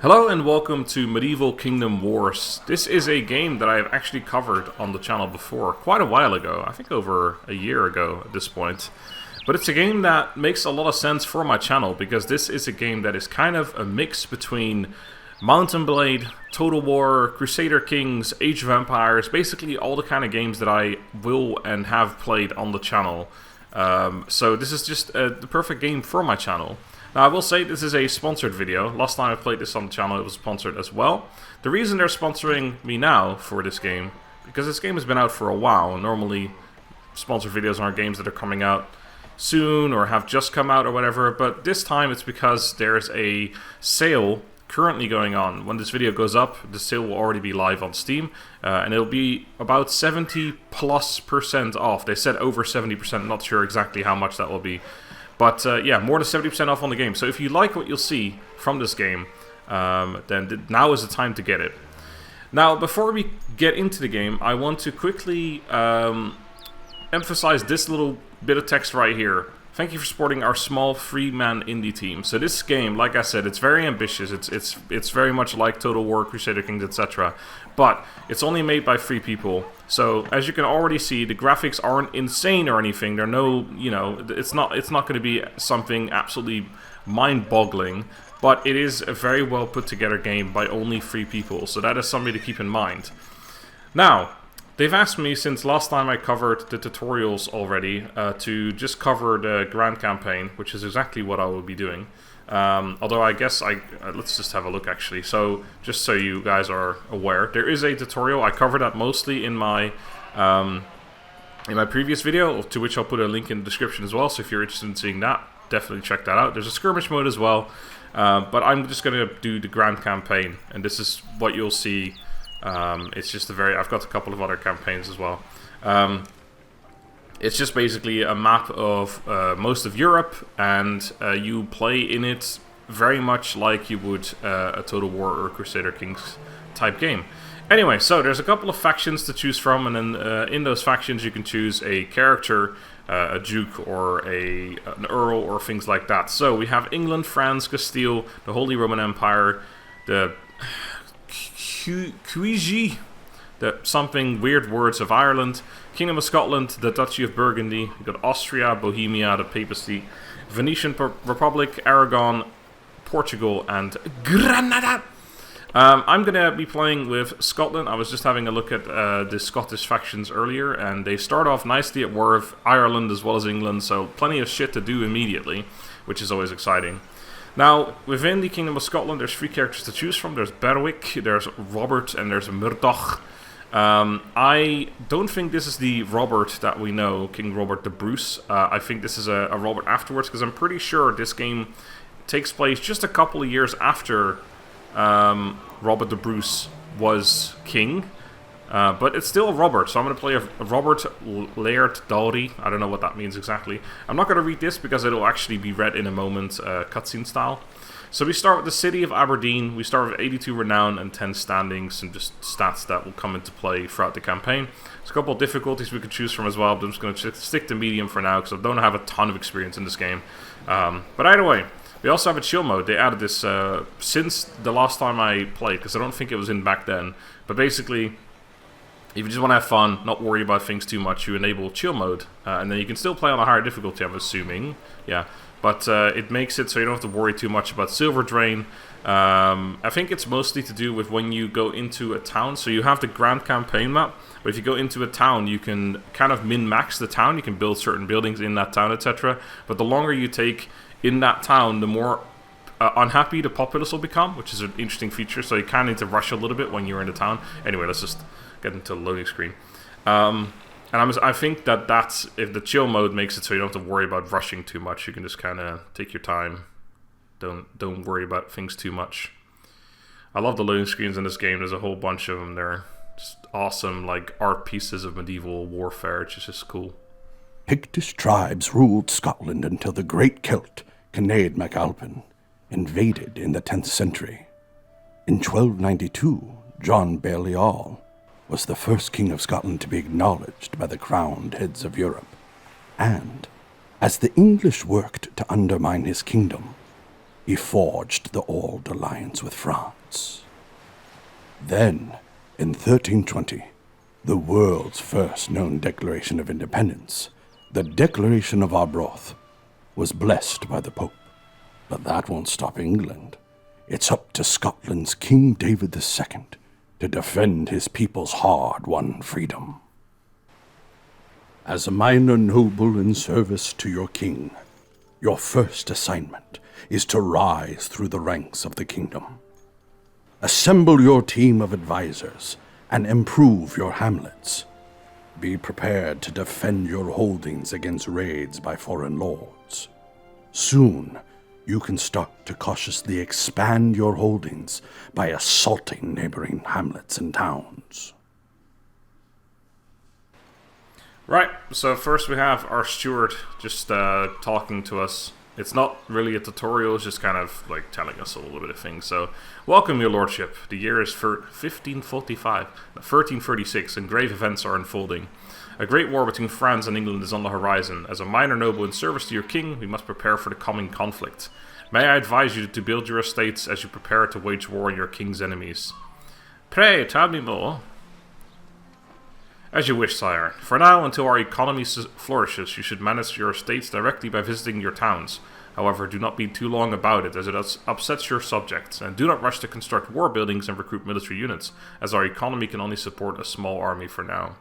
Hello and welcome to Medieval Kingdom Wars. This is a game that I have actually covered on the channel before, quite a while ago, I think over a year ago at this point. But it's a game that makes a lot of sense for my channel, because this is a game that is kind of a mix between Mount and Blade, Total War, Crusader Kings, Age of Empires, basically all the kind of games that I will and have played on the channel. So this is just the perfect game for my channel. Now I will say this is a sponsored video. Last time I played this on the channel it was sponsored as well. The reason they're sponsoring me now for this game, because this game has been out for a while. Normally sponsored videos aren't games that are coming out soon or have just come out or whatever, but this time it's because there's a sale currently going on. When this video goes up, the sale will already be live on Steam, and it'll be about 70+% off. They said over 70%, not sure exactly how much that will be. But yeah, more than 70% off on the game. So if you like what you'll see from this game, then now is the time to get it. Now, before we get into the game, I want to quickly emphasize this little bit of text right here. Thank you for supporting our small free-man indie team. So this game, like I said, it's very ambitious. It's very much like Total War, Crusader Kings, etc. But it's only made by free people. So as you can already see, the graphics aren't insane or anything. They're no, you know, it's not going to be something absolutely mind-boggling. But it is a very well put together game by only free people. So that is something to keep in mind. Now, they've asked me since last time I covered the tutorials already to just cover the Grand Campaign, which is exactly what I will be doing. Although I guess let's just have a look actually. So just so you guys are aware, there is a tutorial. I covered that mostly in my previous video, to which I'll put a link in the description as well. So if you're interested in seeing that, definitely check that out. There's a skirmish mode as well, but I'm just going to do the Grand Campaign, and this is what you'll see. It's just I've got a couple of other campaigns as well. It's just basically a map of most of Europe, and you play in it very much like you would a Total War or Crusader Kings type game. Anyway, so there's a couple of factions to choose from, and then in those factions you can choose a character, a duke or an earl or things like that. So we have England, France, Castile, the Holy Roman Empire, the Cuigi, the something weird words of Ireland, Kingdom of Scotland, the Duchy of Burgundy, we've got Austria, Bohemia, the Papacy, Venetian Republic, Aragon, Portugal, and Granada. I'm going to be playing with Scotland. I was just having a look at the Scottish factions earlier, and they start off nicely at war with Ireland as well as England, so plenty of shit to do immediately, which is always exciting. Now, within the Kingdom of Scotland, there's three characters to choose from. There's Berwick, there's Robert, and there's Murdoch. I don't think this is the Robert that we know, King Robert the Bruce. I think this is a Robert afterwards, because I'm pretty sure this game takes place just a couple of years after Robert the Bruce was king. But it's still a Robert, so I'm going to play a Robert Laird Dowdy. I don't know what that means exactly. I'm not going to read this because it'll actually be read in a moment, cutscene style. So we start with the city of Aberdeen. We start with 82 renown and 10 standings, and just stats that will come into play throughout the campaign. There's a couple of difficulties we could choose from as well, but I'm just going to stick to medium for now because I don't have a ton of experience in this game. But either way, we also have a chill mode. They added this since the last time I played, because I don't think it was in back then. But basically, if you just want to have fun, not worry about things too much, you enable chill mode. And then you can still play on a higher difficulty, I'm assuming. Yeah, but it makes it so you don't have to worry too much about silver drain. I think it's mostly to do with when you go into a town. So you have the Grand Campaign map, but if you go into a town, you can kind of min-max the town. You can build certain buildings in that town, etc. But the longer you take in that town, the more unhappy the populace will become, which is an interesting feature. So you kind of need to rush a little bit when you're in the town. Anyway, let's just get into the loading screen. And I think that's if the chill mode makes it so you don't have to worry about rushing too much. You can just kind of take your time. Don't worry about things too much. I love the loading screens in this game. There's a whole bunch of them. They're just awesome, like art pieces of medieval warfare. It's just cool. Pictish tribes ruled Scotland until the great Celt, Cned MacAlpin, invaded in the 10th century. In 1292, John Balliol was the first king of Scotland to be acknowledged by the crowned heads of Europe. And, as the English worked to undermine his kingdom, he forged the old alliance with France. Then, in 1320, the world's first known Declaration of Independence, the Declaration of Arbroath, was blessed by the Pope. But that won't stop England. It's up to Scotland's King David II to defend his people's hard-won freedom. As a minor noble in service to your king, your first assignment is to rise through the ranks of the kingdom. Assemble your team of advisors and improve your hamlets. Be prepared to defend your holdings against raids by foreign lords. Soon, you can start to cautiously expand your holdings by assaulting neighboring hamlets and towns. Right, so first we have our steward just talking to us. It's not really a tutorial, it's just kind of like telling us a little bit of things. So, welcome, your lordship. The year is 1336, and grave events are unfolding. A great war between France and England is on the horizon. As a minor noble in service to your king, we must prepare for the coming conflict. May I advise you to build your estates as you prepare to wage war on your king's enemies. Pray, tell me more. As you wish, sire. For now, until our economy flourishes, you should manage your estates directly by visiting your towns. However, do not be too long about it, as it upsets your subjects, and do not rush to construct war buildings and recruit military units, as our economy can only support a small army for now.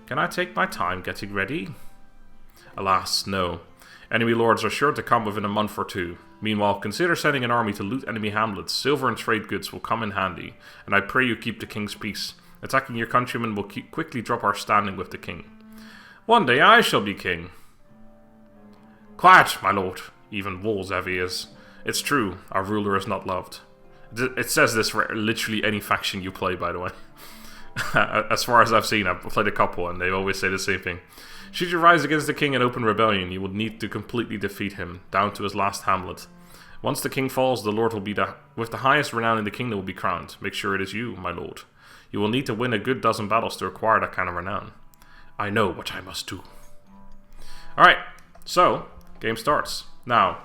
Can I take my time getting ready? Alas, no. Enemy lords are sure to come within a month or two. Meanwhile, consider sending an army to loot enemy hamlets. Silver and trade goods will come in handy, and I pray you keep the king's peace. Attacking your countrymen will quickly drop our standing with the king. One day I shall be king. Quiet, my lord. Even wolves have ears. It's true, our ruler is not loved. It says this for literally any faction you play, by the way. As far as I've seen, I've played a couple, and they always say the same thing. Should you rise against the king in open rebellion, you will need to completely defeat him, down to his last hamlet. Once the king falls, the lord will be with the highest renown in the kingdom will be crowned. Make sure it is you, my lord. You will need to win a good dozen battles to acquire that kind of renown. I know what I must do. Alright, so, game starts. Now,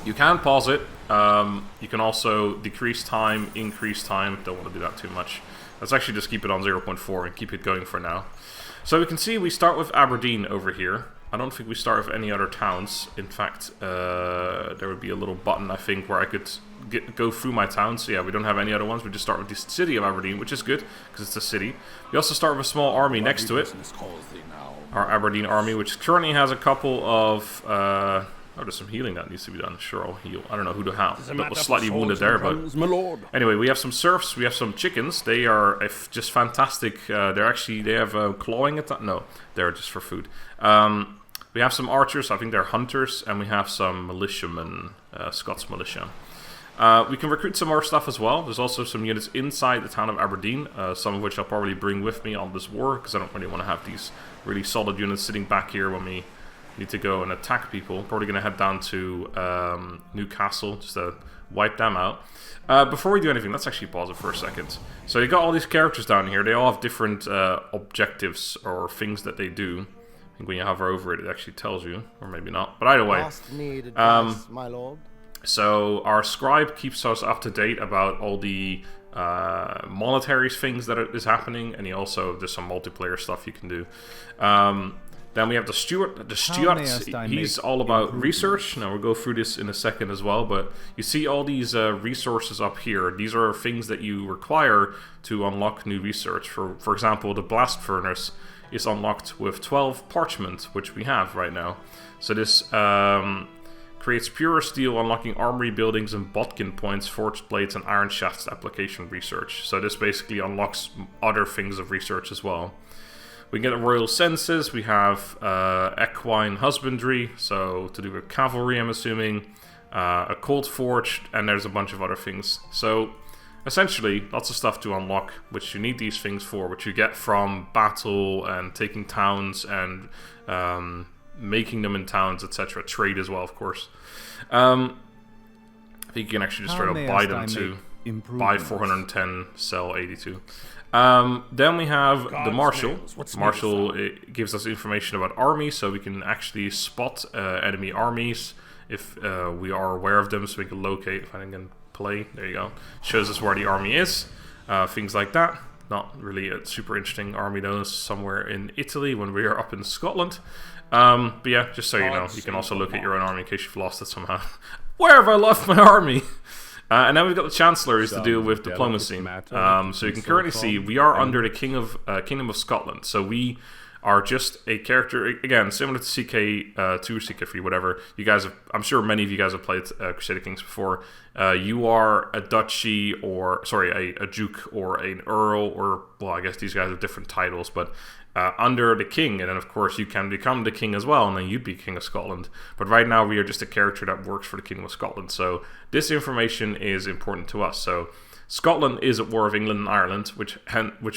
you can pause it. You can also decrease time, increase time. Don't want to do that too much. Let's actually just keep it on 0.4 and keep it going for now. So we can see we start with Aberdeen over here. I don't think we start with any other towns. In fact, there would be a little button, I think, where I could go through my towns. So yeah, we don't have any other ones. We just start with the city of Aberdeen, which is good, because it's a city. We also start with a small army next to it. Our Aberdeen army, which currently has a couple of... oh, there's some healing that needs to be done. Sure, I'll heal. I don't know who to have. That was slightly wounded there, but... Anyway, we have some serfs, we have some chickens. They are just fantastic. They have clawing attack. No, they're just for food. We have some archers, I think they're hunters, and we have some militiamen, Scots militia. We can recruit some more stuff as well. There's also some units inside the town of Aberdeen, some of which I'll probably bring with me on this war, because I don't really want to have these really solid units sitting back here when we need to go and attack people. Probably going to head down to Newcastle, just to wipe them out. Before we do anything, let's actually pause it for a second. So you got all these characters down here. They all have different objectives or things that they do. I think when you hover over it, it actually tells you, or maybe not. But either way, my lord. So our scribe keeps us up to date about all the monetary things that is happening, and there's some multiplayer stuff you can do. Then we have the steward. The steward, he's all about research. Now we'll go through this in a second as well, but you see all these resources up here. These are things that you require to unlock new research. For example, the blast furnace is unlocked with 12 parchment, which we have right now. So this creates purer steel, unlocking armory buildings and bodkin points, forged blades, and iron shafts application research. So this basically unlocks other things of research as well. We can get a royal census. We have equine husbandry, so to do with cavalry, I'm assuming. A colt forge, and there's a bunch of other things. So essentially, lots of stuff to unlock, which you need these things for, which you get from battle and taking towns and making them in towns, etc. Trade as well, of course. I think you can actually just try to buy them too. Buy 410, sell 82. Then we have the Marshal. Marshal gives us information about armies, so we can actually spot enemy armies if we are aware of them, so we can locate. If I can play, there you go. Shows us where the army is, things like that. Not really a super interesting army though, somewhere in Italy when we are up in Scotland. But yeah, just so you know, you can also look at your own army in case you've lost it somehow. Where have I lost my army? And then we've got the Chancellor, who's to deal with diplomacy. So you can currently see we are under the Kingdom of Scotland. So we are just a character, again, similar to CK2 or CK3, whatever. You guys have, I'm sure many of you guys have played Crusader Kings before. You are a duchy, or, sorry, a duke or an earl, or, well, I guess these guys have different titles, but under the king, and then of course you can become the king as well, and then you'd be King of Scotland. But right now we are just a character that works for the Kingdom of Scotland, so this information is important to us. So Scotland is at war with England and Ireland, which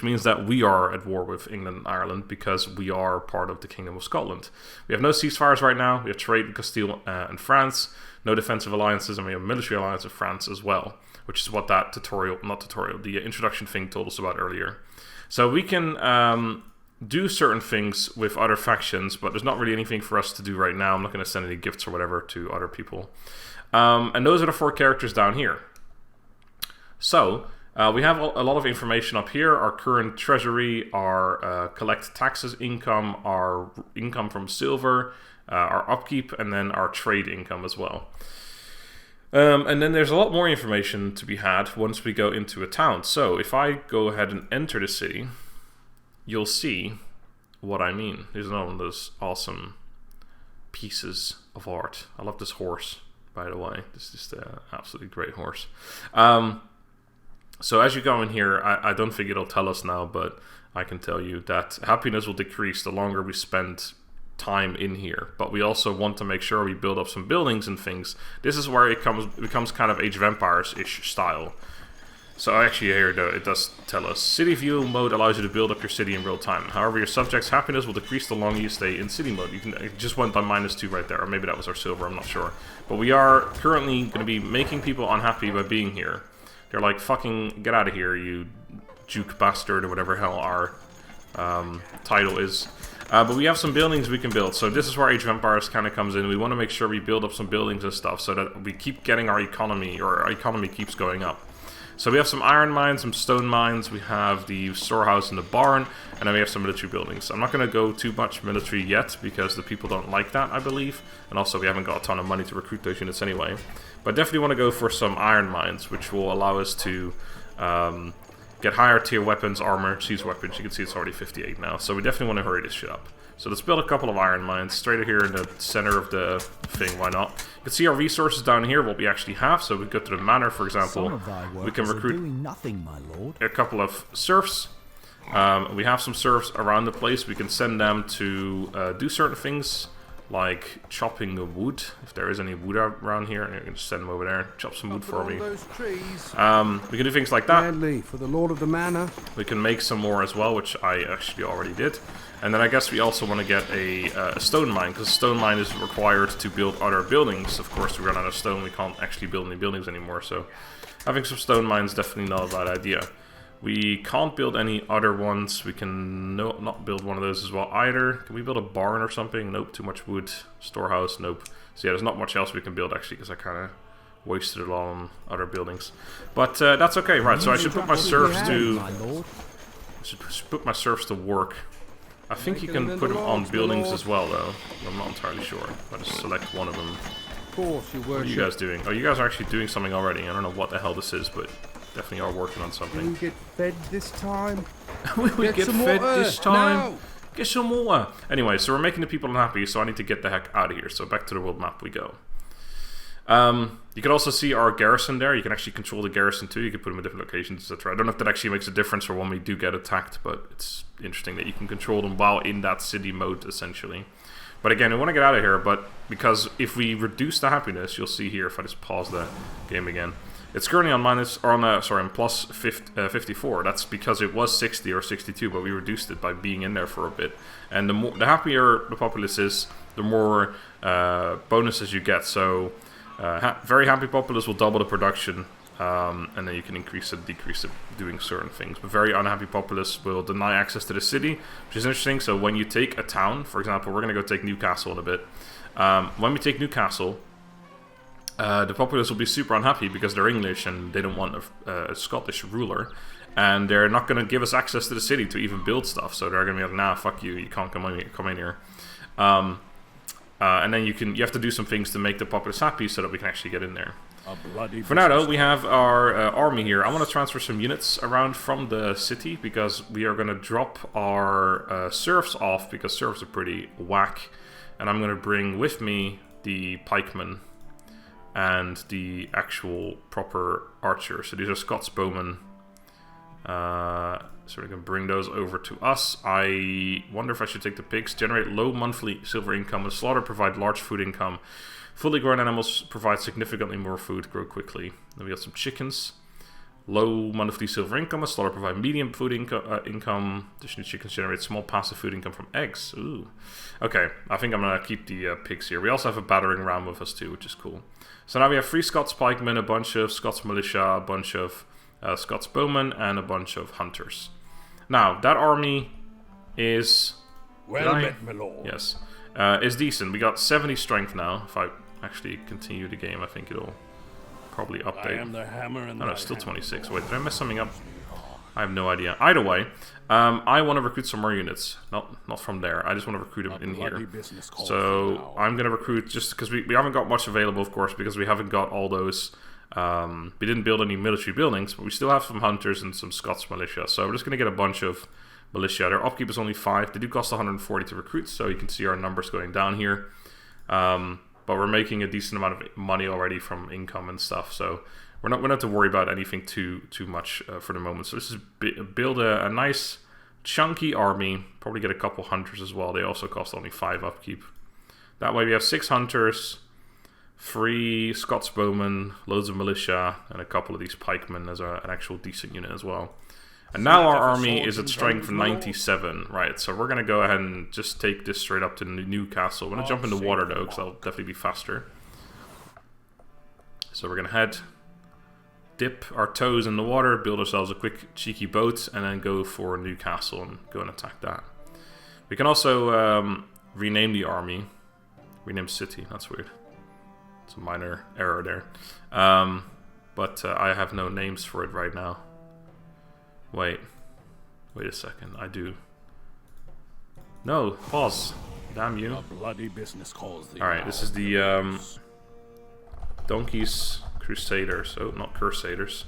means that we are at war with England and Ireland because we are part of the Kingdom of Scotland. We have no ceasefires right now. We have trade with Castile and France, no defensive alliances, and we have a military alliance with France as well, which is what that the introduction thing told us about earlier. So we can do certain things with other factions, but there's not really anything for us to do right now. I'm not going to send any gifts or whatever to other people. And those are the 4 characters down here. So we have a lot of information up here: our current treasury, our collect taxes income, our income from silver, our upkeep, and then our trade income as well. And then there's a lot more information to be had once we go into a town. So if I go ahead and enter the city, you'll see what I mean. There's one of those awesome pieces of art. I love this horse, by the way. This is just an absolutely great horse. So as you go in here, I don't think it'll tell us now, but I can tell you that happiness will decrease the longer we spend time in here. But we also want to make sure we build up some buildings and things. This is where it becomes kind of Age of Empires-ish style. So actually here though, it does tell us city view mode allows you to build up your city in real time. However, your subjects' happiness will decrease the longer you stay in city mode. It just went by -2 right there, or maybe that was our silver, I'm not sure. But we are currently going to be making people unhappy by being here. They're like, fucking get out of here, you Duke bastard, or whatever hell our title is. But we have some buildings we can build. So this is where Age of Empires kind of comes in. We want to make sure we build up some buildings and stuff so that we keep getting our economy, or our economy keeps going up. So we have some iron mines, some stone mines, we have the storehouse and the barn, and then we have some military buildings. I'm not going to go too much military yet, because the people don't like that, I believe. And also we haven't got a ton of money to recruit those units anyway. But definitely want to go for some iron mines, which will allow us to get higher tier weapons, armor, siege weapons. You can see it's already 58 now, so we definitely want to hurry this shit up. So let's build a couple of iron mines straight here in the center of the thing, why not? You can see our resources down here, what we actually have. So we go to the manor, for example. We can recruit a couple of serfs. We have some serfs around the place. We can send them to do certain things, like chopping the wood. If there is any wood around here, you can just send them over there, chop some wood for me. We can do things like that. For the Lord of the Manor. We can make some more as well, which I actually already did. And then I guess we also want to get a stone mine, because stone mine is required to build other buildings. Of course, we run out of stone, we can't actually build any buildings anymore, so having some stone mines is definitely not a bad idea. We can't build any other ones. We can not build one of those as well either. Can we build a barn or something? Nope, too much wood. Storehouse, nope. So yeah, there's not much else we can build actually, because I kind of wasted it all on other buildings. But that's okay, right, so I should put my serfs to work. I think you can put them on buildings as well, though. I'm not entirely sure. I'll just select one of them. What are you guys doing? Oh, you guys are actually doing something already. I don't know what the hell this is, but definitely are working on something. We get fed this time. We get fed this time. Get some water. Anyway, so we're making the people unhappy, so I need to get the heck out of here. So back to the world map we go. You can also see our garrison there. You can actually control the garrison too. You can put them in different locations, etc. I don't know if that actually makes a difference for when we do get attacked, but it's interesting that you can control them while in that city mode, essentially. But again, we want to get out of here, but because if we reduce the happiness, you'll see here, if I just pause the game again, it's currently on plus 54. That's because it was 60 or 62, but we reduced it by being in there for a bit. And the happier the populace is, the more bonuses you get. So very happy populace will double the production, and then you can increase it, decrease it, doing certain things. But very unhappy populace will deny access to the city, which is interesting. So when you take a town, for example, we're going to go take Newcastle in a bit. When we take Newcastle, the populace will be super unhappy because they're English and they don't want a Scottish ruler. And they're not going to give us access to the city to even build stuff. So they're going to be like, nah, fuck you, you can't come in here. And then you have to do some things to make the populace happy so that we can actually get in there. For now, though, we have our army here. I want to transfer some units around from the city because we are going to drop our serfs off because serfs are pretty whack. And I'm going to bring with me the pikemen and the actual proper archers. So these are Scots bowmen. So we can bring those over to us. I wonder if I should take the pigs. Generate low monthly silver income. The slaughter provide large food income. Fully grown animals provide significantly more food, grow quickly. Then we got some chickens. Low monthly silver income. A slaughter provide medium food income. Additionally, chickens generate small passive food income from eggs. Ooh. Okay, I think I'm going to keep the pigs here. We also have a battering ram with us too, which is cool. So now we have 3 Scots pikemen, a bunch of Scots militia, a bunch of Scots bowmen, and a bunch of hunters. Now, that army is... Well met, my lord. Yes. Is decent. We got 70 strength now. If I actually continue the game, I think it'll probably update. I am the hammer and no, it's still 26. Wait, did I mess something up? I have no idea. Either way, I want to recruit some more units. Not from there. I just want to recruit them in here. So I'm going to recruit just because we haven't got much available, of course, because we haven't got all those... we didn't build any military buildings, but we still have some hunters and some Scots militia. So we're just going to get a bunch of militia. Their upkeep is only 5. They do cost 140 to recruit, so you can see our numbers going down here. But we're making a decent amount of money already from income and stuff, so we're not have to worry about anything too much for the moment. So this is build a nice chunky army. Probably get a couple hunters as well. They also cost only 5 upkeep. That way we have 6 hunters, 3 Scots bowmen, loads of militia, and a couple of these pikemen as an actual decent unit as well. And now our army is at strength 97, right? So we're going to go ahead and just take this straight up to Newcastle. We're going to jump into water though, because that'll definitely be faster. So we're going to dip our toes in the water, build ourselves a quick cheeky boat, and then go for Newcastle and go and attack that. We can also rename the army. Rename city, that's weird. It's a minor error there. But I have no names for it right now. Wait a second. I do. No, pause. Damn you. A bloody business calls thee. Alright, this is the Donkey's Crusaders. Oh, not Crusaders.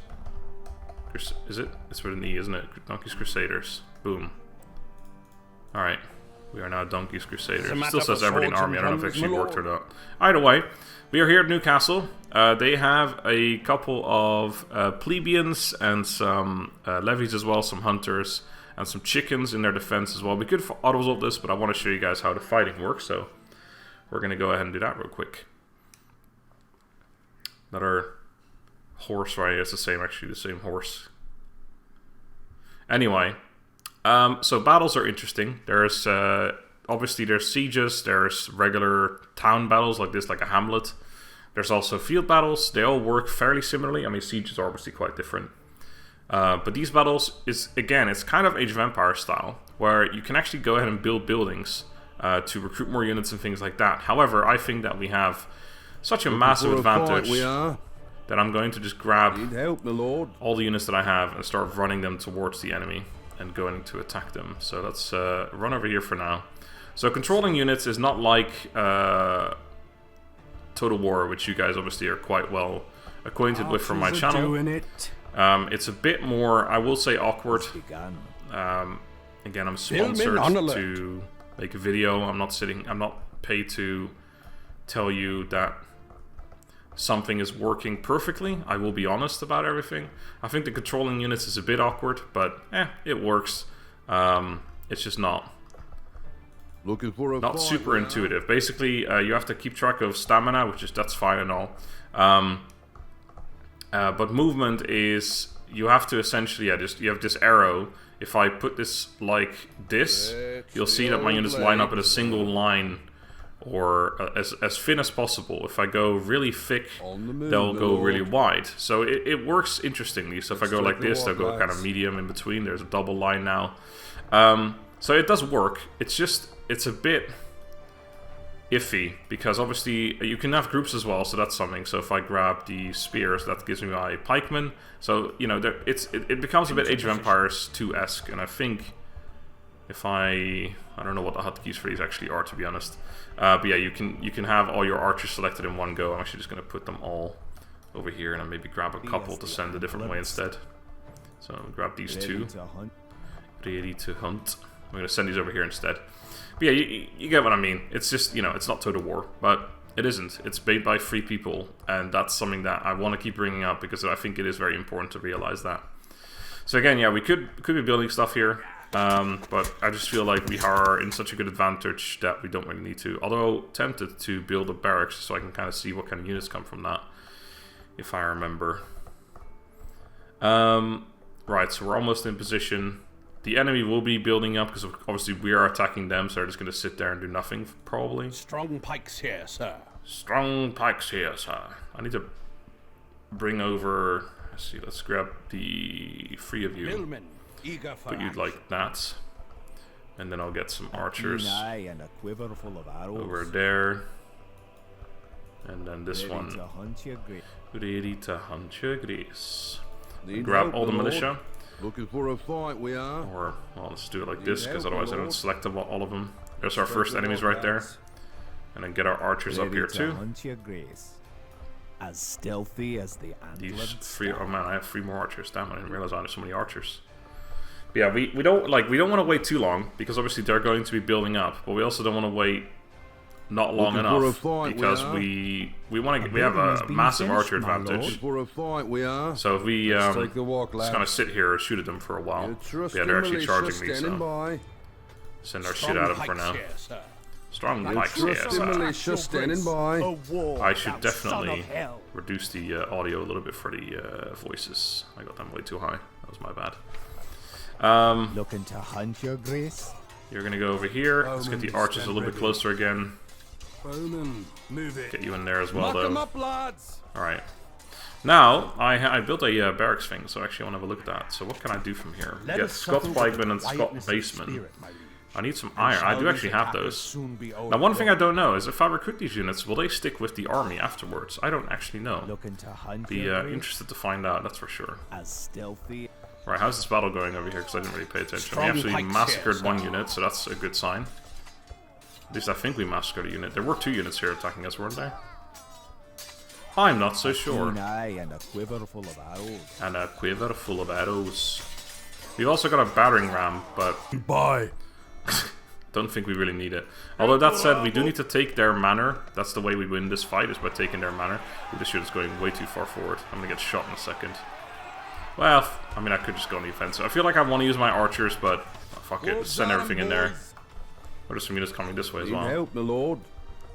Is it? It's with an E, isn't it? Donkey's Crusaders. Boom. Alright. We are now Donkey's Crusaders. It still says Aberdeen Army. I don't know if it actually worked or not. Either way, we are here at Newcastle. They have a couple of plebeians and some levies as well, some hunters and some chickens in their defense as well. We could auto-resolve this, but I want to show you guys how the fighting works, so we're going to go ahead and do that real quick. Another horse, right? It's the same, actually, the same horse. Anyway, so battles are interesting. There's obviously there's sieges, there's regular town battles like this, like a hamlet. There's also field battles. They all work fairly similarly. I mean, sieges are obviously quite different. But these battles is, again, it's kind of Age of Empires style, where you can actually go ahead and build buildings to recruit more units and things like that. However, I think that we have such a massive advantage that I'm going to just grab all the units that I have and start running them towards the enemy and going to attack them. So let's run over here for now. So controlling units is not like Total War, which you guys obviously are quite well acquainted with from my channel. It's a bit more, I will say, awkward. Again, I'm sponsored to make a video. I'm not paid to tell you that something is working perfectly. I will be honest about everything. I think the controlling units is a bit awkward, but it works. It's just not super intuitive. Basically, you have to keep track of stamina, that's fine and all. But movement is, you have to essentially, you have this arrow. If I put this like this, you'll see that my units line up in a single line, or as thin as possible. If I go really thick, they'll go really wide. So it works interestingly. So if I go like this, they'll go kind of medium in between. There's a double line now. So it does work. It's a bit iffy, because obviously you can have groups as well, so that's something. So if I grab the spears, that gives me my pikemen. So, you know, it becomes a bit Age of Empires 2-esque, and I think if I don't know what the hotkeys for these actually are, to be honest. But yeah, you can have all your archers selected in one go. I'm actually just going to put them all over here, and then maybe grab a couple to send a different way instead. So grab these two. Ready to hunt. I'm going to send these over here instead. But yeah, you get what I mean. It's just, you know, it's not total war, but it isn't. It's made by free people, and that's something that I want to keep bringing up because I think it is very important to realize that. So again, yeah, we could be building stuff here, but I just feel like we are in such a good advantage that we don't really need to. Although tempted to build a barracks so I can kind of see what kind of units come from that, if I remember. Right, so we're almost in position. The enemy will be building up, because obviously we are attacking them, so they're just going to sit there and do nothing, probably. Strong pikes here, sir. Strong pikes here, sir. I need to bring over... Let's see, let's grab the 3 of you. Hillmen, eager for Put you like that. And then I'll get some archers and a quiver full of arrows. over there. And then this one. To hunt your great. Ready to hunt your grace. Need Grab help, all the my lord? militia. Looking for a fight, we are. Or, well, let's do it like Need this, because help, otherwise I my don't lord? select all of them. There's our first enemies right there. And then get our archers up here too. Hunt your grace. As stealthy as the These antlered 3, oh man, I have 3 more archers. Damn, I didn't realize I had so many archers. But yeah, we don't want to wait too long, because obviously they're going to be building up, but we also don't want to wait not long Looking for a enough, fight, because we we have a massive archer advantage. Looking for a fight, we are. So if we Let's take the walk, just lads. kind of sit here and shoot at them for a while, You trust yeah, the they're actually militia charging me, standing so by. send our shit at them for now. Strong You pikes here, trust the sir. militia standing by. I should definitely reduce the audio a little bit for the voices. I got them way too high. That was my bad. looking to hunt your grace. You're gonna go over here. Let's get the archers a little bit closer again. Bowman, move it. Get you in there as well, Knock them though. up, lads. Alright. Now, I built a barracks thing, so actually I want to have a look at that. So what can I do from here? We get Scots pikemen and Scot basemen. I need some iron. I do actually have those. Now, one thing I don't know is if I recruit these units, will they stick with the army afterwards? I don't actually know. Looking to hunt Be your grace. interested to find out, that's for sure. As stealthy. Right, how's this battle going over here? Because I didn't really pay attention. Strong We actually pikes massacred here, one unit, so that's a good sign. At least I think we massacred a unit. There were 2 units here attacking us, weren't there? I'm not so sure. Keen eye and a quiver full of arrows. And a quiver full of arrows. We've also got a battering ram, but Bye. don't think we really need it. Although that said, we do need to take their manor. That's the way we win this fight, is by taking their manor. This unit's going way too far forward. I'm gonna get shot in a second. Well, I mean, I could just go on the offensive. I feel like I want to use my archers, but fuck it. Just send everything in there. There's some units coming this way as Need well. help, my lord.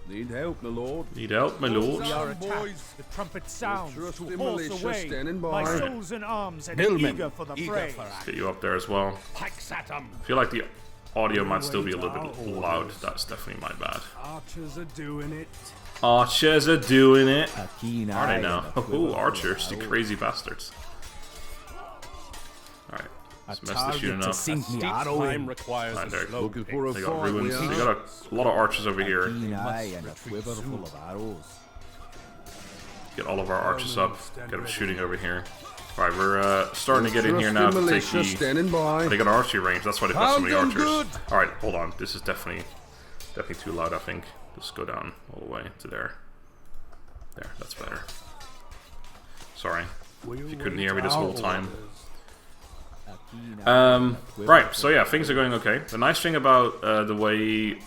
Need help, my lord. Need help, my lord. We are attacked. The trumpet sounds trust to the horse militia away. standing My by. soul's in arms and Hillmen, eager for the eager fray. for Get you up there as well. Pikes at 'em. I feel like the audio might still be a little bit loud. That's definitely my bad. Archers are doing it. Archers are doing it. A keen Are eye. they now? and a quiver Oh, full archers, of the arrows. crazy bastards. Alright, A let's mess this target unit to up. sink me arrow in. requires Alright, there. Looking for a They got fight, we ruins. They are. got a lot of archers over here. Keen eye and a quiver full of arrows. Get all of our archers up. Get them shooting over here. Alright, we're starting to get in here now Trust the to take militia the... standing by. They got archery range, that's why they've got so many Pound them archers. good. Alright, hold on. This is definitely too loud, I think. Just go down all the way to there. There, that's better. Sorry. If you couldn't hear me this whole time. A keen eye and a quiver Right, full so yeah, things are going okay. The nice thing about the way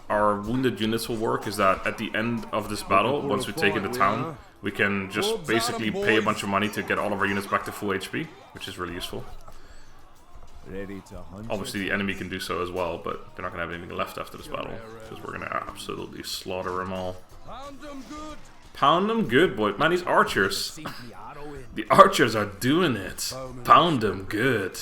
our wounded units will work is that at the end of this battle, once we've taken the town, we can just basically pay a bunch of money to get all of our units back to full HP, which is really useful. Ready to hunt. Obviously, the enemy can do so as well, but they're not going to have anything left after this battle, because we're going to absolutely slaughter them all. Pound them good. Pound them good, boy. Man, these archers. Sink me arrow in. The archers are doing it. Pound them good.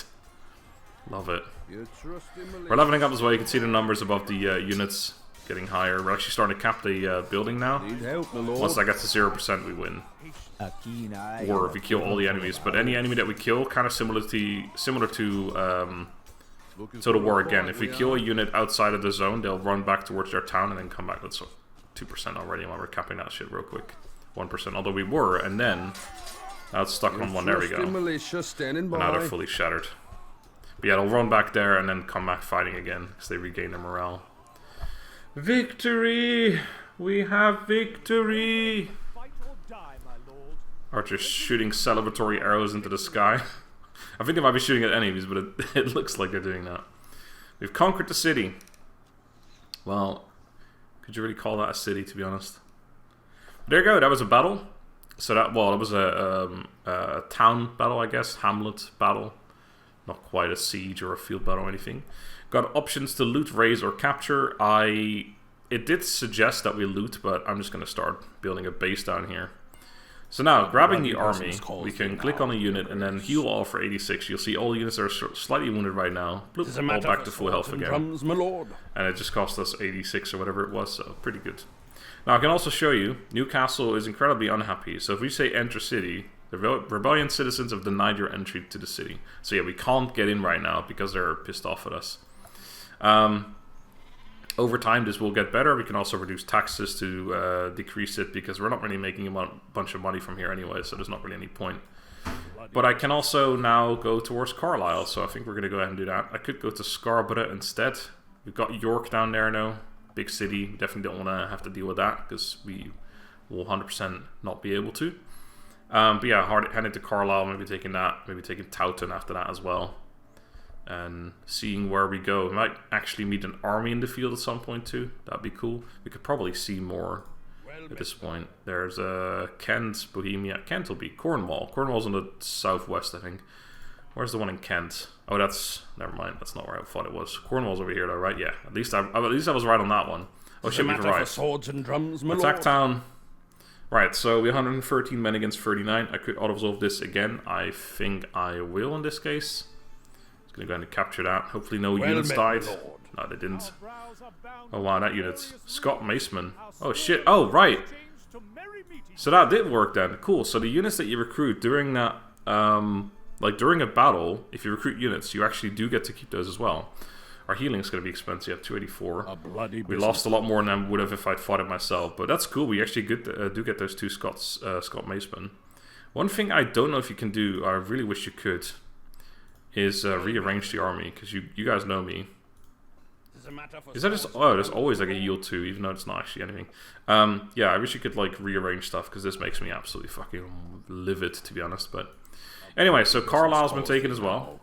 Love it. You trust the militia. We're leveling up as well. You can see the numbers above the units getting higher. We're actually starting to cap the building now. Need help, my lord. Once that gets to 0%, we win. A keen eye. Or and if we a kill all the quiver enemies. full But of any arrows. enemy that we kill, kind of similar to Looking Total for War a again. fight, If we we kill are. a unit outside of the zone, they'll run back towards their town and then come back. Let's 2% already while we're capping that shit real quick. 1%, although we were, and then now it's stuck on 1. There we Trusty go. militia standing And now they're by. fully shattered. But yeah, they'll run back there and then come back fighting again because they regain their morale. Victory! We have victory! Fight or die, my lord. Archers shooting celebratory arrows into the sky. I think they might be shooting at enemies, but it looks like they're doing that. We've conquered the city. Well, could you really call that a city, to be honest? There you go, that was a battle. So that was a town battle, I guess. Hamlet battle. Not quite a siege or a field battle or anything. Got options to loot, raise, or capture. It did suggest that we loot, but I'm just going to start building a base down here. So now, grabbing the army, we can click on a unit and then heal all for 86. You'll see all units are slightly wounded right now. Bloop, all back to full health again. Drums, my lord. And it just cost us 86 or whatever it was, so pretty good. Now I can also show you, Newcastle is incredibly unhappy. So if we say enter city, the rebellion citizens have denied your entry to the city. So yeah, we can't get in right now because they're pissed off at us. Over time this will get better. We can also reduce taxes to decrease it because we're not really making a bunch of money from here anyway, so there's not really any point. But I can also now go towards Carlisle, so I think we're going to go ahead and do that. I could go to Scarborough instead. We've got York down there now. Big city. We definitely don't want to have to deal with that because we will 100% not be able to. But yeah, heading to Carlisle, maybe taking that, maybe taking Towton after that as well. And seeing where we go. We might actually meet an army in the field at some point too. That'd be cool. We could probably see more at this point. There's Kent, Bohemia. Kent will be Cornwall. Cornwall's in the southwest, I think. Where's the one in Kent? Oh, that's... Never mind. That's not where I thought it was. Cornwall's over here though, right? Yeah. At least I was right on that one. Oh shit, we've arrived. Swords and drums, my Attack lord. town. Right, so we have 113 men against 39. I could auto-resolve this again. I think I will in this case. Gonna go ahead and capture that. Hopefully no units died. No, they didn't. Oh wow, that unit's Scott Maceman. Oh shit. Oh right. So that did work then. Cool. So the units that you recruit during that, like during a battle, if you recruit units, you actually do get to keep those as well. Our healing's gonna be expensive. 284. We lost a lot more than I would have if I'd fought it myself. But that's cool. We actually do get those 2 Scott Macemen. One thing I don't know if you can do, I really wish you could, is rearrange the army, because you guys know me. Is that just... Oh, there's always like a yield 2, even though it's not actually anything. Yeah, I wish you could like rearrange stuff, because this makes me absolutely fucking livid, to be honest. But anyway, so Carlisle's been taken as well.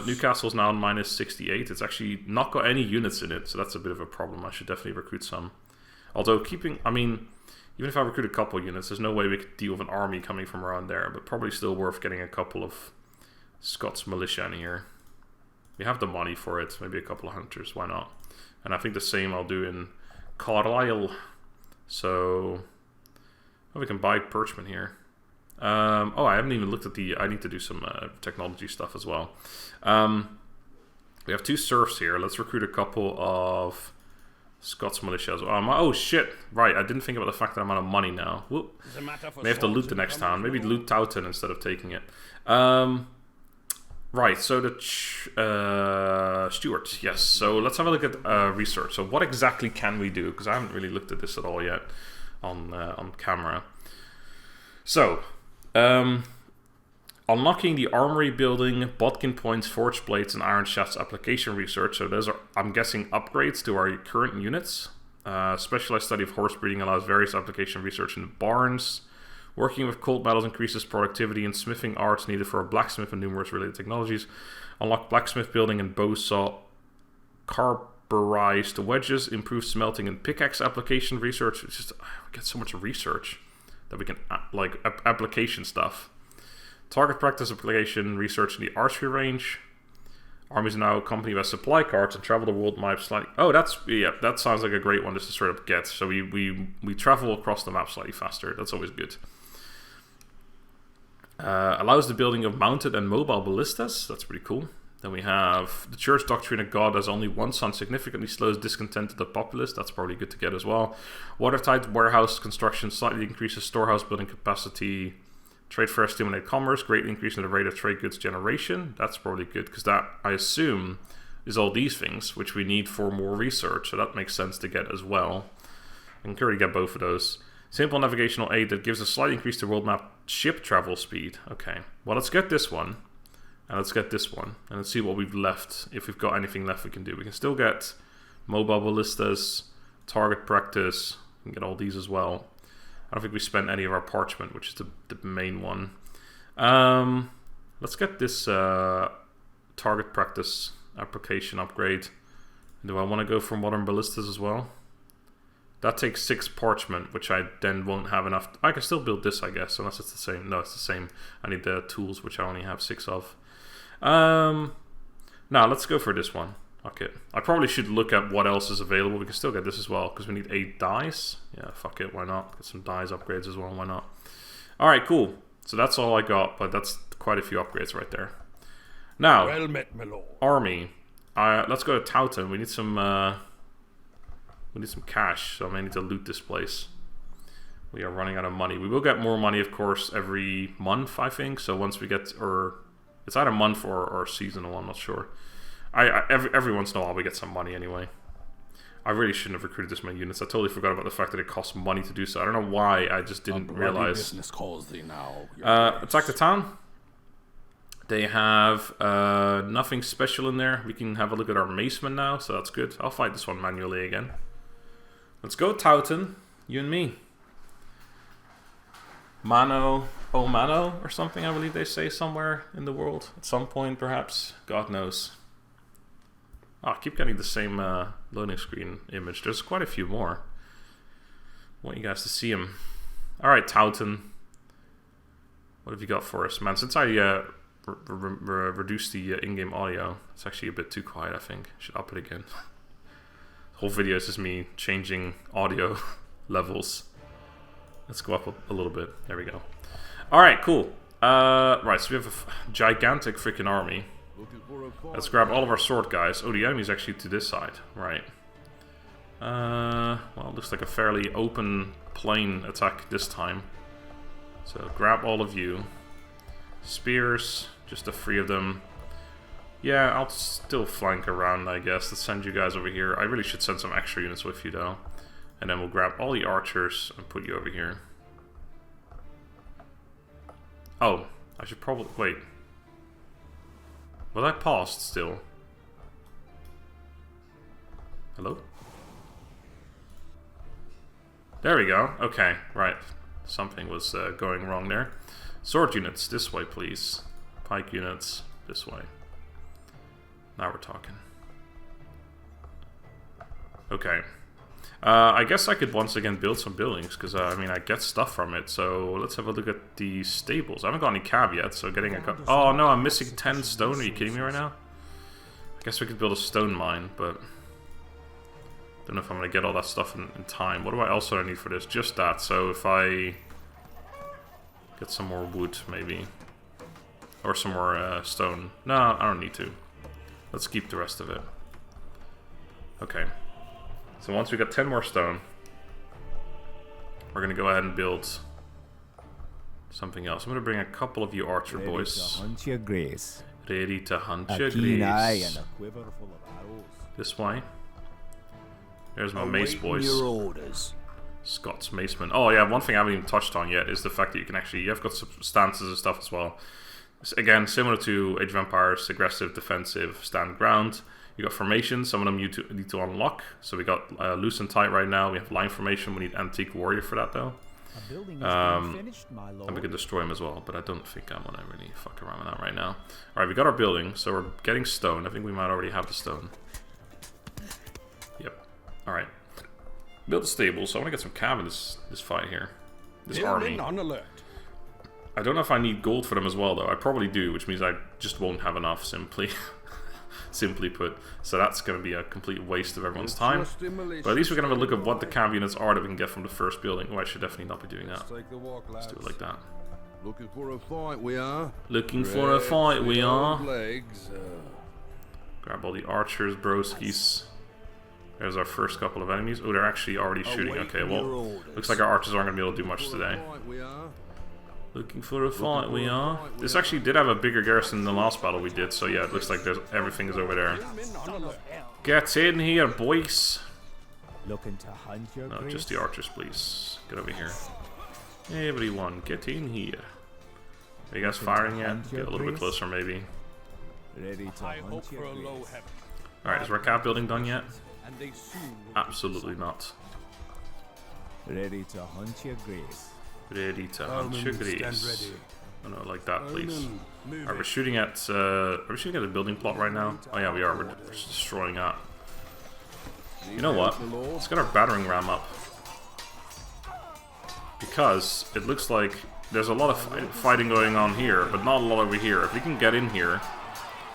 Newcastle's now minus 68. It's actually not got any units in it, so that's a bit of a problem. I should definitely recruit some. Although keeping... I mean, even if I recruit a couple units, there's no way we could deal with an army coming from around there, but probably still worth getting a couple of Scots militia in here. We have the money for it. Maybe a couple of hunters. Why not? And I think the same I'll do in Carlisle. So we can buy Perchman here. Oh, I haven't even looked at the... I need to do some technology stuff as well. We have 2 serfs here. Let's recruit a couple of Scots militia as well. Oh shit! Right, I didn't think about the fact that I'm out of money now. Whoop. May have to loot the next town. Maybe loot Towton instead of taking it. Right, so the Stuart, yes. So let's have a look at research. So what exactly can we do? Because I haven't really looked at this at all yet on camera. So, unlocking the armory building, bodkin points, forge plates, and iron shafts application research. So those are, I'm guessing, upgrades to our current units. Specialized study of horse breeding allows various application research in barns. Working with cold metals increases productivity in smithing arts needed for a blacksmith and numerous related technologies. Unlock blacksmith building and bow saw carburized wedges. Improve smelting and pickaxe application research. It's just, we get so much research that we can, like, application stuff. Target practice application research in the archery range. Armies are now accompanied by supply carts and travel the world map slightly. Oh, that sounds like a great one just to straight up get. So we travel across the map slightly faster. That's always good. Allows the building of mounted and mobile ballistas. That's pretty cool. Then we have the church doctrine of God has only one son, significantly slows discontent of the populace. That's probably good to get as well. Watertight warehouse construction slightly increases storehouse building capacity. Trade fair stimulate commerce, greatly increasing the rate of trade goods generation. That's probably good because that, I assume, is all these things which we need for more research. So that makes sense to get as well. I can currently get both of those. Simple navigational aid that gives a slight increase to world map ship travel speed. Okay, well let's get this one. And let's get this one. And let's see what we've left. If we've got anything left we can do. We can still get mobile ballistas, target practice. We can get all these as well. I don't think we spent any of our parchment, which is the main one. Let's get this target practice application upgrade. Do I want to go for modern ballistas as well? That takes 6 parchment, which I then won't have enough. I can still build this, I guess, unless it's the same. No, it's the same. I need the tools, which I only have 6 of. Now, let's go for this one. Fuck it. I probably should look at what else is available. We can still get this as well, because we need 8 dice. Yeah, fuck it, why not? Get some dice upgrades as well, why not? Alright, cool. So that's all I got, but that's quite a few upgrades right there. Now, Well met, my lord. army. Let's go to Towton. We need some cash, so I may need to loot this place. We are running out of money. We will get more money, of course, every month, I think. So once we get, or it's either month or seasonal, I'm not sure. Every once in a while we get some money anyway. I really shouldn't have recruited this many units. I totally forgot about the fact that it costs money to do so. I don't know why, I just didn't realize. Business calls thee now. Attack the town. They have nothing special in there. We can have a look at our macemen now, so that's good. I'll fight this one manually again. Let's go, Towton. You and me. Mano, oh mano, or something, I believe they say somewhere in the world. At some point, perhaps. God knows. Oh, I keep getting the same loading screen image. There's quite a few more. I want you guys to see them. Alright, Towton. What have you got for us? Man, since I reduced the in-game audio, it's actually a bit too quiet, I think. Should up it again. The whole video is just me changing audio levels. Let's go up a little bit. There we go. Alright, cool. Right, so we have a gigantic freaking army. Let's grab all of our sword guys. Oh, the enemy's actually to this side. Right. Well, it looks like a fairly open plain attack this time. So grab all of you. Spears, just the 3 of them. Yeah, I'll still flank around, I guess. Let's send you guys over here. I really should send some extra units with you, though. And then we'll grab all the archers and put you over here. Oh, I should probably... Wait. Well, that paused still. Hello? There we go. Okay, right. Something was going wrong there. Sword units, this way, please. Pike units, this way. Now we're talking. Okay. I guess I could once again build some buildings, because, I mean, I get stuff from it. So, let's have a look at the stables. I haven't got any cav yet, so getting a... Oh, no, I'm missing 10 stone. Are you kidding me right now? I guess we could build a stone mine, but... Don't know if I'm going to get all that stuff in time. What do I also need for this? Just that. So, if I... Get some more wood, maybe. Or some more stone. No, I don't need to. Let's keep the rest of it. Okay. So once we got 10 more stone, we're going to go ahead and build something else. I'm going to bring a couple of you archer boys. Ready to hunt your grace. Ready to hunt A your keen eye grace. and a quiver full of arrows. This way. There's my mace boys. Your orders. Scots macemen. Oh yeah, one thing I haven't even touched on yet is the fact that you can actually... You've got some stances and stuff as well. Again, similar to Age of Empires, aggressive, defensive, stand ground. You got formation, some of them you need to unlock. So we got loose and tight right now. We have line formation. We need antique warrior for that though. A building is being finished, my lord. And we can destroy him as well, but I don't think I'm gonna really fuck around with that right now. Alright, we got our building, so we're getting stone. I think we might already have the stone. Yep. Alright. Build the stables, so I want to get some cav in this fight here. This army. On alert. I don't know if I need gold for them as well, though. I probably do, which means I just won't have enough, simply put. So that's going to be a complete waste of everyone's time. But at least we're going to have a look at what the cav units are that we can get from the first building. Oh, I should definitely not be doing that. Let's do it like that. Looking for a fight, we are. Looking for a fight, we are. Legs, Grab all the archers, broskies. There's our first couple of enemies. Oh, they're actually already shooting. Okay, well, looks like our archers aren't going to be able to do much today. Looking for a fight, we are. This actually did have a bigger garrison than the last battle we did, so yeah, it looks like everything is over there. Get in here, boys. Looking to hunt your No, grace? just the archers, please. Get over here. Everyone, get in here. Are you guys firing yet? Get a little bit closer, maybe. Ready to I hope hunt for your a low grace? heaven, Alright, is our cap building done yet? and they soon will Absolutely not. Ready to hunt your grace? Ready to hunt your Bowman, stand grace. ready. Oh no, like that, please. Bowman, move Alright, we're it. shooting at are we shooting at the building plot right now? Oh yeah, we are. We're just destroying that. You know what? Let's get our battering ram up. Because it looks like there's a lot of fighting going on here, but not a lot over here. If we can get in here,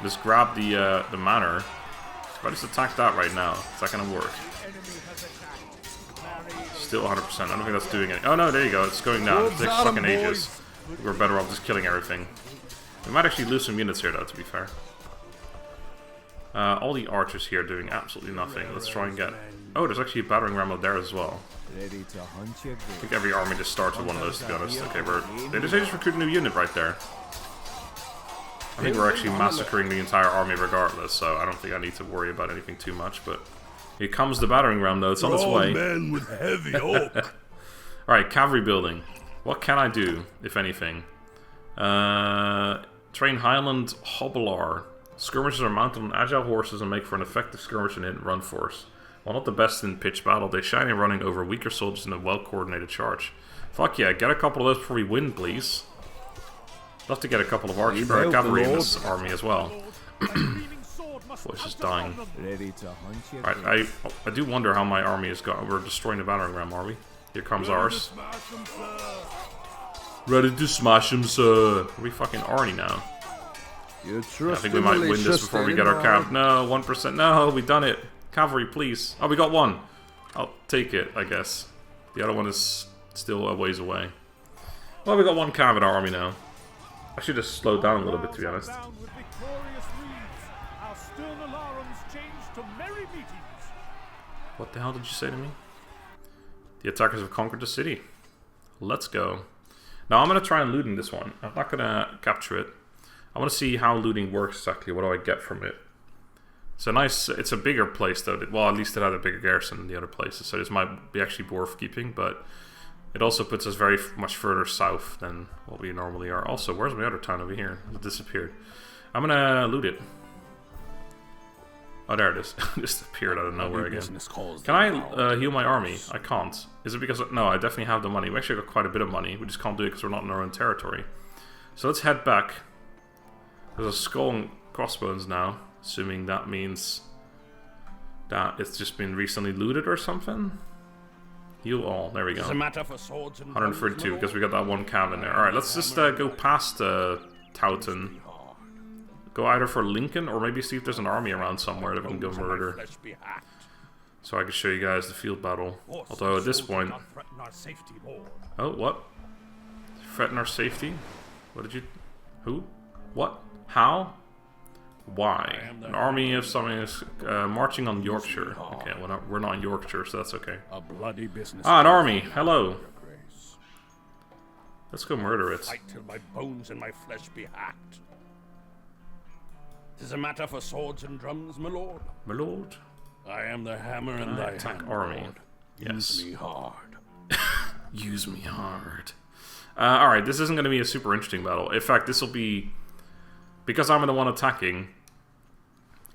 just grab the manor. If I just attack that right now, is that gonna work? Still 100%. I don't think that's doing it. Oh no, there you go. It's going down. It takes fucking ages. We're better off just killing everything. We might actually lose some units here, though, to be fair. All the archers here doing absolutely nothing. Let's try and get... Oh, there's actually a battering ram up there as well. Ready to hunt your I grace? think every army just starts with one of those, to be honest. Okay, they just recruit a new unit right there. I think we're actually massacring the entire army regardless, so I don't think I need to worry about anything too much, but... Here comes the battering ram, though. It's on its way. men with heavy oak. Alright, cavalry building. What can I do, if anything? Train Highland Hobbler. Skirmishers are mounted on agile horses and make for an effective skirmish and hit-and-run force. While not the best in pitched battle, they shine in running over weaker soldiers in a well-coordinated charge. Fuck yeah, get a couple of those before we win, please. Love to get a couple of cavalry in this army as well. Voice is dying. Ready to hunt your Alright, I do wonder how my army is going. We're destroying the battering ram, are we? Here comes ours. Ready to smash him, sir. Are we fucking Arnie now? You I trust think we might win this before we get our cap. No, 1%. No, we done it. Cavalry, please. Oh, we got one. I'll take it, I guess. The other one is still a ways away. Well, we got one cav in our army now. I should have slowed down a little bit, to be honest. Bound with victorious reeds, our stern alarums change to merry meetings. What the hell did you say to me? The attackers have conquered the city. Let's go. Now, I'm going to try and loot in this one. I'm not going to capture it. I want to see how looting works exactly. What do I get from it? It's a nice... It's a bigger place, though. Well, at least it had a bigger garrison than the other places. So this might be actually worth keeping, but... It also puts us very much further south than what we normally are. Also, where's my other town over here? It disappeared. I'm gonna loot it. Oh, there it is. It just appeared out of nowhere again. Can I heal my army? I can't. Is it because... No, I definitely have the money. We actually got quite a bit of money. We just can't do it because we're not in our own territory. So let's head back. There's a skull and crossbones now. Assuming that means that it's just been recently looted or something. Heal all. There we go. 132 because we got that one cav in there. Alright, let's just go past Towton. Go either for Lincoln or maybe see if there's an army around somewhere that we can go murder. So I can show you guys the field battle. Although at this point... Oh, what? Threaten our safety? What did you... Who? What? How? Why? An army of something is marching on Yorkshire. Okay, we're not in Yorkshire, so that's okay. A bloody business. Ah, an army. Hello. Let's go murder it. Fight till my bones and my flesh be hacked. 'Tis a matter for swords and drums, my lord. My lord. I am the hammer and thy Attack hand, army. Lord. Yes. Use me hard. Use me hard. Alright, this isn't going to be a super interesting battle. In fact, this will be... Because I'm the one attacking,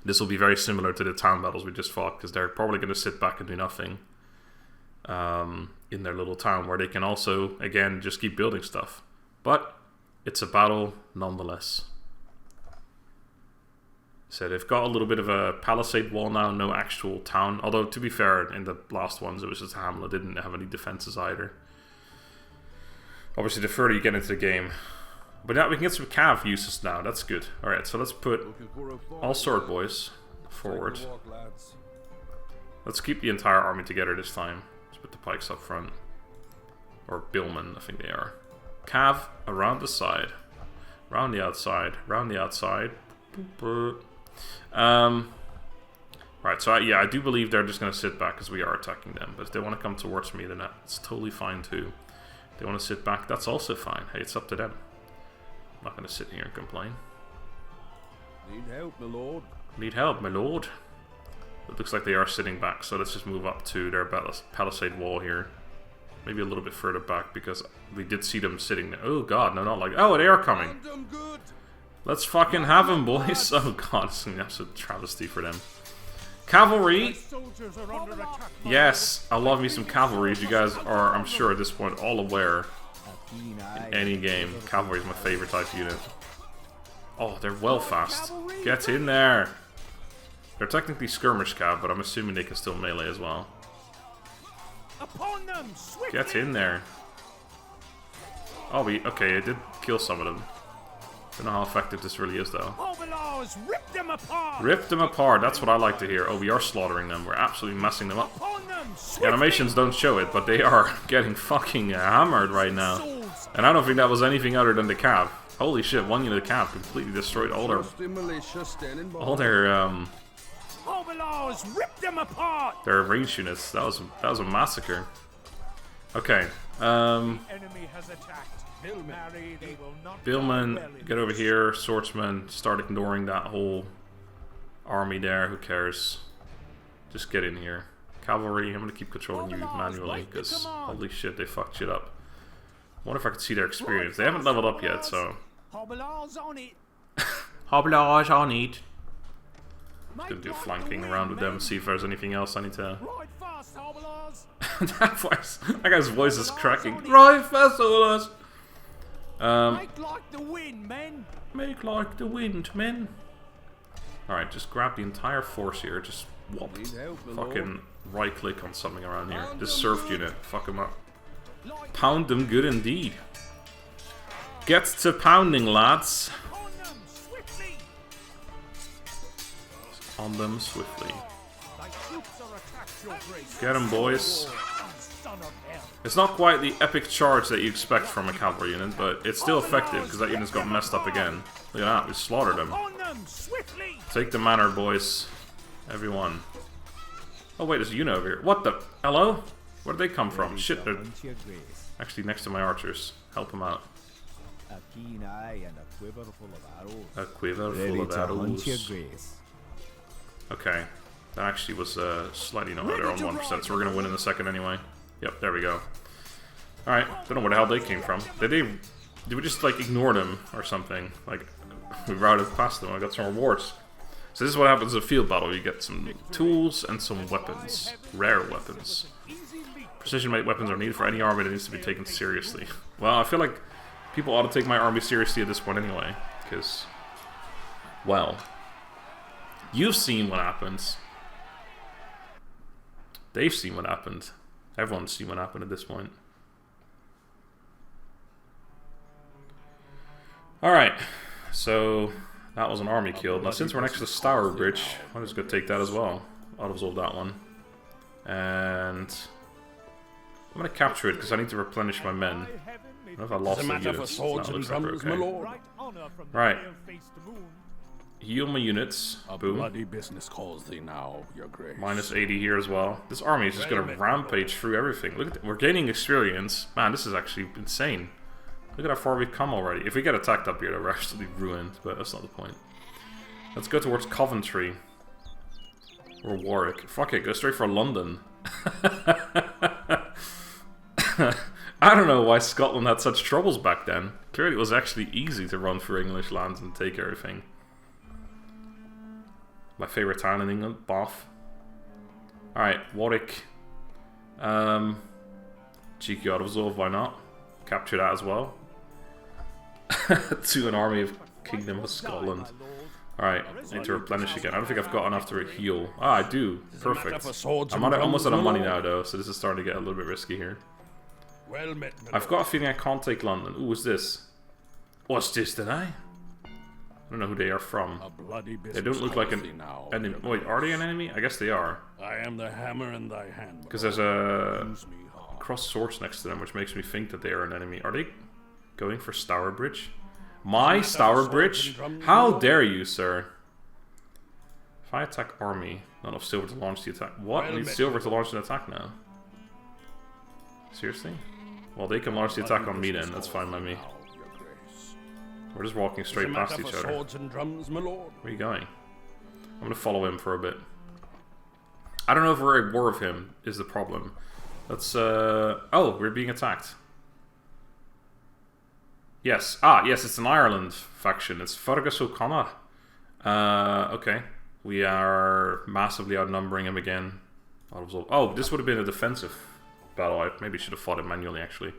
this will be very similar to the town battles we just fought, because they're probably going to sit back and do nothing in their little town, where they can also, again, just keep building stuff. But it's a battle nonetheless. So they've got a little bit of a palisade wall now, no actual town. Although, to be fair, in the last ones, it was just a hamlet. Didn't have any defenses either. Obviously, the further you get into the game. But now we can get some cav uses now. That's good. Alright, so let's put all sword boys forward. Let's keep the entire army together this time. Let's put the pikes up front. Or billmen, I think they are. Cav around the side. Round the outside. Round the outside. Right, so yeah, I do believe they're just going to sit back because we are attacking them. But if they want to come towards me, then that's totally fine too. If they want to sit back, that's also fine. Hey, it's up to them. I'm not going to sit here and complain. Need help, my lord. Need help, my lord. It looks like they are sitting back, so let's just move up to their palisade wall here. Maybe a little bit further back, because we did see them sitting there. Oh god, no, not like... Oh, they are coming! Let's fucking have them, boys! Oh god, it's an absolute travesty for them. Cavalry! Soldiers are under attack. Yes, I love me some cavalry, as you guys are, I'm sure at this point, all aware. In any game, cavalry is my favorite type unit. Oh, they're well fast. Get in there! They're technically skirmish cav, but I'm assuming they can still melee as well. Upon them, swiftly. Get in there. Oh, okay, it did kill some of them. Don't know how effective this really is, though. Overlords, rip them apart. Rip them apart, that's what I like to hear. Oh, we are slaughtering them. We're absolutely messing them up. Upon them, The swiftly. animations don't show it, but they are getting fucking hammered right now. And I don't think that was anything other than the cav. Holy shit, one unit of cav completely destroyed all their Overlords, rip them apart. their range units. That was a massacre. Okay. Enemy has attacked. Marry, they will not Billman, dwell in get over here. Swordsman, start ignoring that whole army there. Who cares? Just get in here. Cavalry, I'm gonna keep controlling you manually because holy shit, they fucked shit up. Wonder if I could see their experience. They haven't leveled up yet, so. Overlords on it. Hoblage on it. Gonna do Make like flanking the around wind, with them, men. see if there's anything else I need to. Ride fast, overlords. that guy's voice is cracking. Right, fast, Olas. Make like the wind, men. Make like the wind, men. Alright, just grab the entire force here. Just whoop. Fucking right click on something around here. This surf unit. Fuck them up. Pound them good indeed. Get to pounding, lads. On them, swiftly. On them swiftly. Thy troops are attacked, your grace. Get them, boys. Son of hell. It's not quite the epic charge that you expect from a cavalry unit, but it's still effective because that unit's got messed up again. Look at that, we slaughtered them. On them, swiftly. Take the manor, boys. Everyone. Oh wait, there's a unit over here. What the? Hello? Where did they come from? Shit, they're Hunt your grace. actually next to my archers. Help them out. A keen eye and a quiver full of arrows. A quiver Ready full of to hunt your arrows. grace. Okay. That actually was slightly no better on 1%, so we're gonna win in a second anyway. Yep, there we go. Alright, don't know where the hell they came from. Did we just like ignore them or something? Like, we routed past them, I got some rewards. So this is what happens in a field battle, you get some tools and some weapons. Rare weapons. Precision-made weapons are needed for any army that needs to be taken seriously. Well, I feel like people ought to take my army seriously at this point anyway, because, well, you've seen what happens. They've seen what happened. Everyone's seen what happened at this point. Alright, so that was an army killed. Now since we're next to Stour Bridge, I'm just going to take that as well. Auto-resolve that one. And I'm going to capture it because I need to replenish my men. I don't know if I lost It's a the matter for units. swords No, it and looks like drums, we're my okay. lord. Right honor from the Right. pale-faced moon. Heal my units. A Boom. bloody business calls thee now, your grace. Minus 80 here as well. This army is just going to rampage through everything. Look at that. We're gaining experience. Man, this is actually insane. Look at how far we've come already. If we get attacked up here, we're actually ruined, but that's not the point. Let's go towards Coventry. Or Warwick. Fuck it, go straight for London. I don't know why Scotland had such troubles back then. Clearly it was actually easy to run through English lands and take everything. My favourite town in England, Bath. Alright, Warwick. Cheeky auto-resolve, why not? Capture that as well. To an army of Kingdom of Scotland. Alright, I need to replenish again. I don't think I've got enough to heal. Ah, I do. Perfect. I'm almost out of money now though, so this is starting to get a little bit risky here. Well met, my I've got a feeling I can't take London. Ooh, what's this? What's this, did I? I don't know who they are from. A bloody business They don't look like calls thee an now, enemy. your Wait, are they an enemy? I guess they are. I am the hammer in thy hand. Because there's a Use me hard. cross swords next to them, which makes me think that they are an enemy. Are they going for Stour Bridge? My Stour Bridge? How dare you, sir? If I attack army, not enough silver to launch the attack. What? I need silver to launch an attack now. Seriously? Well, they can launch the attack on me then. That's fine by me. Now, your grace. We're just walking straight It's a past matter each for other. swords and drums, my lord. Where are you going? I'm gonna follow him for a bit. I don't know if we're at war with him, is the problem. Let's, oh, we're being attacked. Yes. Ah, yes, it's an Ireland faction. It's Fergus O'Connor. Okay. We are massively outnumbering him again. Oh, this would have been a defensive battle. I maybe should have fought it manually, actually.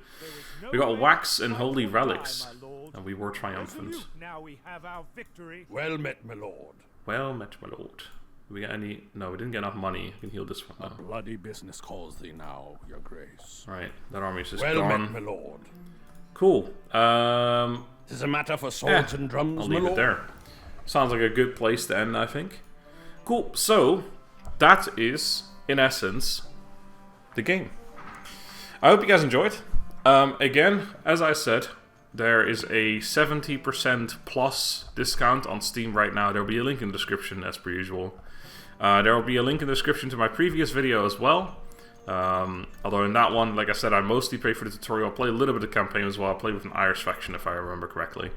We got wax and holy relics. And we were triumphant. Now we have our victory. Well met, my lord. Well met, my lord. Did we get any? No, we didn't get enough money. We can heal this one now. Bloody business calls thee now, your grace. Alright, that army's just Well gone. met, my lord. Cool. This is a matter for swords and drums, I'll my leave lord. it there. Sounds like a good place to end, I think. Cool. So, that is, in essence, the game. I hope you guys enjoyed. Again, as I said, there is a 70% plus discount on Steam right now. There will be a link in the description, as per usual. There will be a link in the description to my previous video as well. Although in that one, like I said, I mostly pay for the tutorial. I play a little bit of the campaign as well. I played with an Irish faction, if I remember correctly.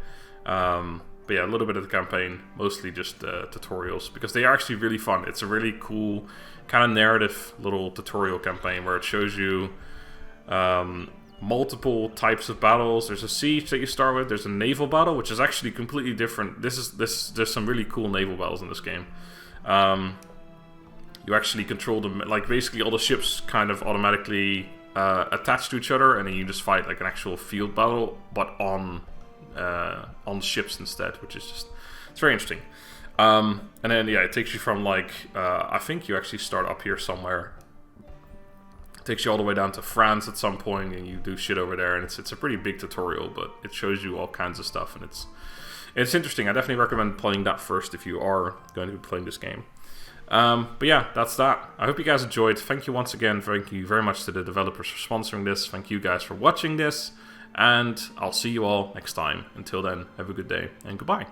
But yeah, a little bit of the campaign, mostly just tutorials, because they are actually really fun. It's a really cool kind of narrative little tutorial campaign where it shows you multiple types of battles. There's a siege that you start with. There's a naval battle, which is actually completely different. There's some really cool naval battles in this game. You actually control them, like basically all the ships kind of automatically attach to each other, and then you just fight like an actual field battle, but on ships instead, which is just, it's very interesting. And then yeah, it takes you from like I think you actually start up here somewhere. It takes you all the way down to France at some point, and you do shit over there, and it's a pretty big tutorial, but it shows you all kinds of stuff, and it's interesting. I definitely recommend playing that first if you are going to be playing this game. But yeah, that's that. I hope you guys enjoyed. Thank you once again. Thank you very much to the developers for sponsoring this. Thank you guys for watching this. And I'll see you all next time. Until then, have a good day and goodbye.